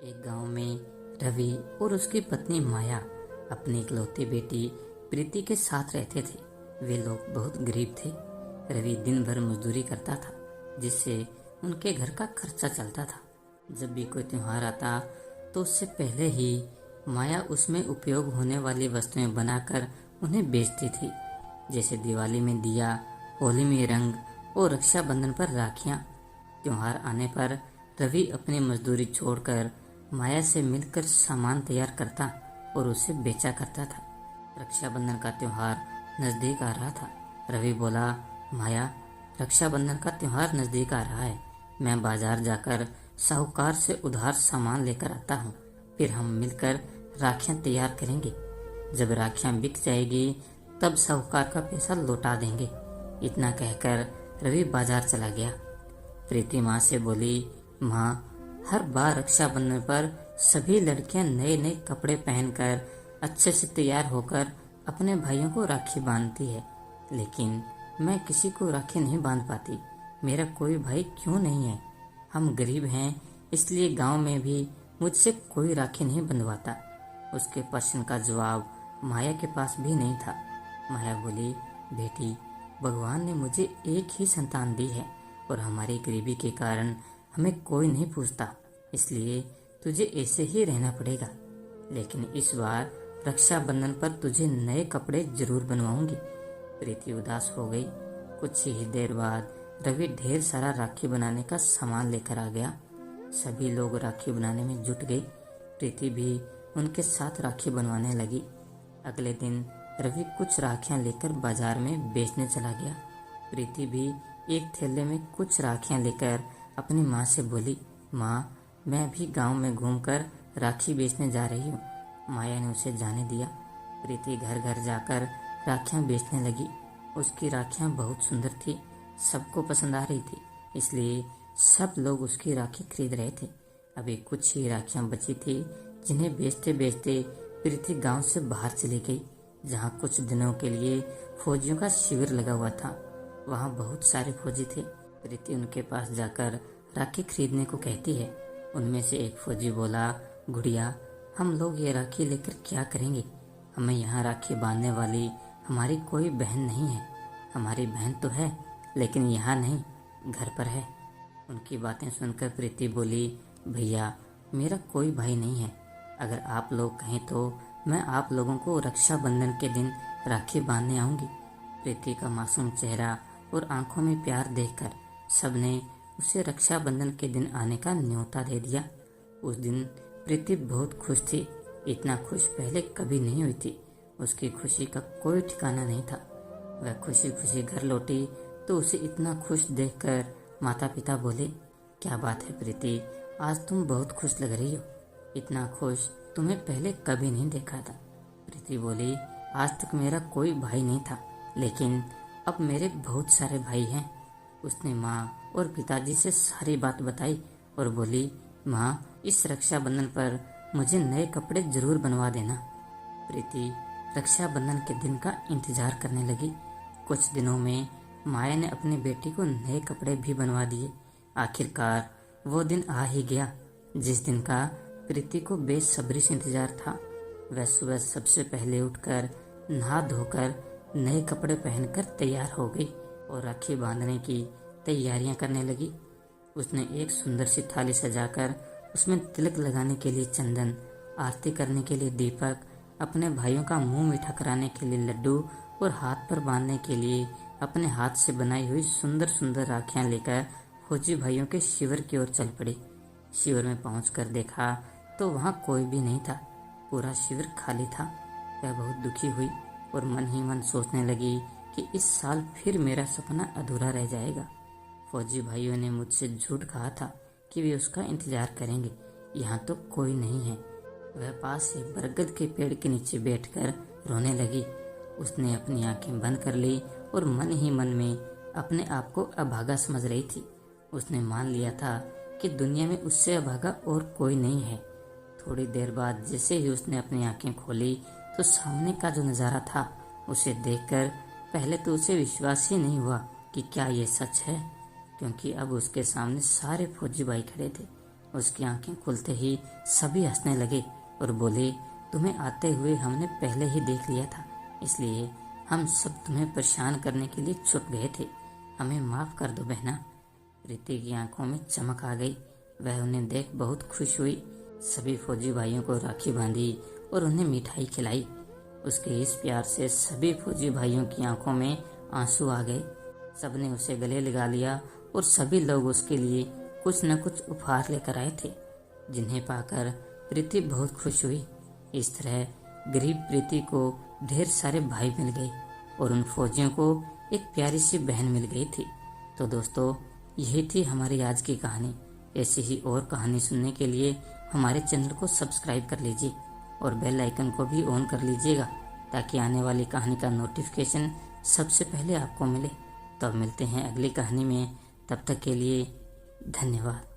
एक गांव में रवि और उसकी पत्नी माया अपनी इकलौती बेटी प्रीति के साथ रहते थे। वे लोग बहुत गरीब थे। रवि दिन भर मजदूरी करता था, जिससे उनके घर का खर्चा चलता था। जब भी कोई त्योहार आता तो उससे पहले ही माया उसमें उपयोग होने वाली वस्तुएं बनाकर उन्हें बेचती थी, जैसे दिवाली में दिया, होली में रंग और रक्षाबंधन पर राखियां। त्योहार आने पर रवि अपनी मजदूरी छोड़कर माया से मिलकर सामान तैयार करता और उसे बेचा करता था। रक्षाबंधन का त्योहार नजदीक आ रहा था। रवि बोला, माया, रक्षाबंधन का त्योहार नजदीक आ रहा है। मैं बाजार जाकर साहूकार से उधार सामान लेकर आता हूँ, फिर हम मिलकर राखियां तैयार करेंगे। जब राखियां बिक जाएगी तब साहूकार का पैसा लौटा देंगे। इतना कहकर रवि बाजार चला गया। प्रीति माँ से बोली, माँ, हर बार रक्षाबंधन पर सभी लड़कियां नए नए कपड़े पहनकर अच्छे से तैयार होकर अपने भाइयों को राखी बांधती है, लेकिन मैं किसी को राखी नहीं बांध पाती। मेरा कोई भाई क्यों नहीं है? हम गरीब हैं, इसलिए गांव में भी मुझसे कोई राखी नहीं बंधवाता। उसके प्रश्न का जवाब माया के पास भी नहीं था। माया बोली, बेटी, भगवान ने मुझे एक ही संतान दी है और हमारी गरीबी के कारण हमें कोई नहीं पूछता, इसलिए तुझे ऐसे ही रहना पड़ेगा। लेकिन इस बार रक्षाबंधन पर तुझे नए कपड़े जरूर बनवाऊंगी। प्रीति उदास हो गई। कुछ ही देर बाद रवि ढेर सारा राखी बनाने का सामान लेकर आ गया। सभी लोग राखी बनाने में जुट गए। प्रीति भी उनके साथ राखी बनवाने लगी। अगले दिन रवि कुछ राखियां लेकर बाजार में बेचने चला गया। प्रीति भी एक थैले में कुछ राखियां लेकर अपनी माँ से बोली, माँ, मैं भी गांव में घूमकर राखी बेचने जा रही हूँ। माया ने उसे जाने दिया। प्रीति घर घर जाकर राखियां बेचने लगी। उसकी राखियां बहुत सुंदर थी, सबको पसंद आ रही थी, इसलिए सब लोग उसकी राखी खरीद रहे थे। अभी कुछ ही राखियां बची थी, जिन्हें बेचते बेचते प्रीति गांव से बाहर चली गई, जहां कुछ दिनों के लिए फौजियों का शिविर लगा हुआ था। वहां बहुत सारे फौजी थे। प्रीति उनके पास जाकर राखी खरीदने को कहती है। उनमें से एक फौजी बोला, गुड़िया, हम लोग ये राखी लेकर क्या करेंगे? हमें यहाँ राखी बांधने वाली हमारी कोई बहन नहीं है। हमारी बहन तो है, लेकिन यहाँ नहीं, घर पर है। उनकी बातें सुनकर प्रीति बोली, भैया, मेरा कोई भाई नहीं है। अगर आप लोग कहें तो मैं आप लोगों को रक्षाबंधन के दिन राखी बांधने आऊंगी। प्रीति का मासूम चेहरा और आंखों में प्यार देखकर सबने उसे रक्षाबंधन के दिन आने का न्योता दे दिया। उस दिन प्रीति बहुत खुश थी। इतना खुश पहले कभी नहीं हुई थी। उसकी खुशी का कोई ठिकाना नहीं था। वह खुशी खुशी घर लौटी तो उसे इतना खुश देखकर माता पिता बोले, क्या बात है प्रीति, आज तुम बहुत खुश लग रही हो। इतना खुश तुम्हें पहले कभी नहीं देखा था। प्रीति बोली, आज तक मेरा कोई भाई नहीं था, लेकिन अब मेरे बहुत सारे भाई हैं। उसने माँ और पिताजी से सारी बात बताई और बोली, माँ, इस रक्षाबंधन पर मुझे नए कपड़े जरूर बनवा देना। प्रीति रक्षाबंधन के दिन का इंतजार करने लगी। कुछ दिनों में माया ने अपनी बेटी को नए कपड़े भी बनवा दिए। आखिरकार वो दिन आ ही गया, जिस दिन का प्रीति को बेसब्री से इंतजार था। वह सुबह सबसे पहले उठकर नहा धोकर नए कपड़े पहनकर तैयार हो गई और राखी बांधने की तैयारियां करने लगी। उसने एक सुंदर सी थाली सजाकर उसमें तिलक लगाने के लिए चंदन, आरती करने के लिए दीपक, अपने भाइयों का मुंह मीठा कराने के लिए लड्डू और हाथ पर बांधने के लिए अपने हाथ से बनाई हुई सुंदर सुंदर राखियां लेकर फौजी भाइयों के शिविर की ओर चल पड़ी। शिविर में पहुंचकर देखा तो वहां कोई भी नहीं था। पूरा शिविर खाली था। वह बहुत दुखी हुई और मन ही मन सोचने लगी कि इस साल फिर मेरा सपना अधूरा रह जाएगा। फौजी भाइयों ने मुझसे झूठ कहा था कि वे उसका इंतजार करेंगे। यहाँ तो कोई नहीं है। वह पास ही बरगद के पेड़ के नीचे बैठकर रोने लगी। उसने अपनी आंखें बंद कर ली और मन ही मन में अपने आप को अभागा समझ रही थी। उसने मान लिया था कि दुनिया में उससे अभागा और कोई नहीं है। थोड़ी देर बाद जैसे ही उसने अपनी आंखें खोली तो सामने का जो नजारा था, उसे देखकर पहले तो उसे विश्वास ही नहीं हुआ कि क्या ये सच है, क्योंकि अब उसके सामने सारे फौजी भाई खड़े थे। उसकी आंखें खुलते ही सभी हंसने लगे और बोले, तुम्हें आते हुए हमने पहले ही देख लिया था, इसलिए हम सब तुम्हें परेशान करने के लिए छुप गए थे। हमें माफ कर दो बहना। प्रीति की आंखों में चमक आ गई। वह उन्हें देख बहुत खुश हुई। सभी फौजी भाइयों को राखी बांधी और उन्हें मिठाई खिलाई। उसके इस प्यार से सभी फौजी भाइयों की आंखों में आंसू आ गए। सबने उसे गले लगा लिया और सभी लोग उसके लिए कुछ न कुछ उपहार लेकर आए थे, जिन्हें पाकर प्रीति बहुत खुश हुई। इस तरह गरीब प्रीति को ढेर सारे भाई मिल गए और उन फौजियों को एक प्यारी सी बहन मिल गई थी। तो दोस्तों, यही थी हमारी आज की कहानी। ऐसी ही और कहानी सुनने के लिए हमारे चैनल को सब्सक्राइब कर लीजिए और बेल आइकन को भी ऑन कर लीजिएगा, ताकि आने वाली कहानी का नोटिफिकेशन सबसे पहले आपको मिले। तो अब मिलते हैं अगली कहानी में। तब तक के लिए धन्यवाद।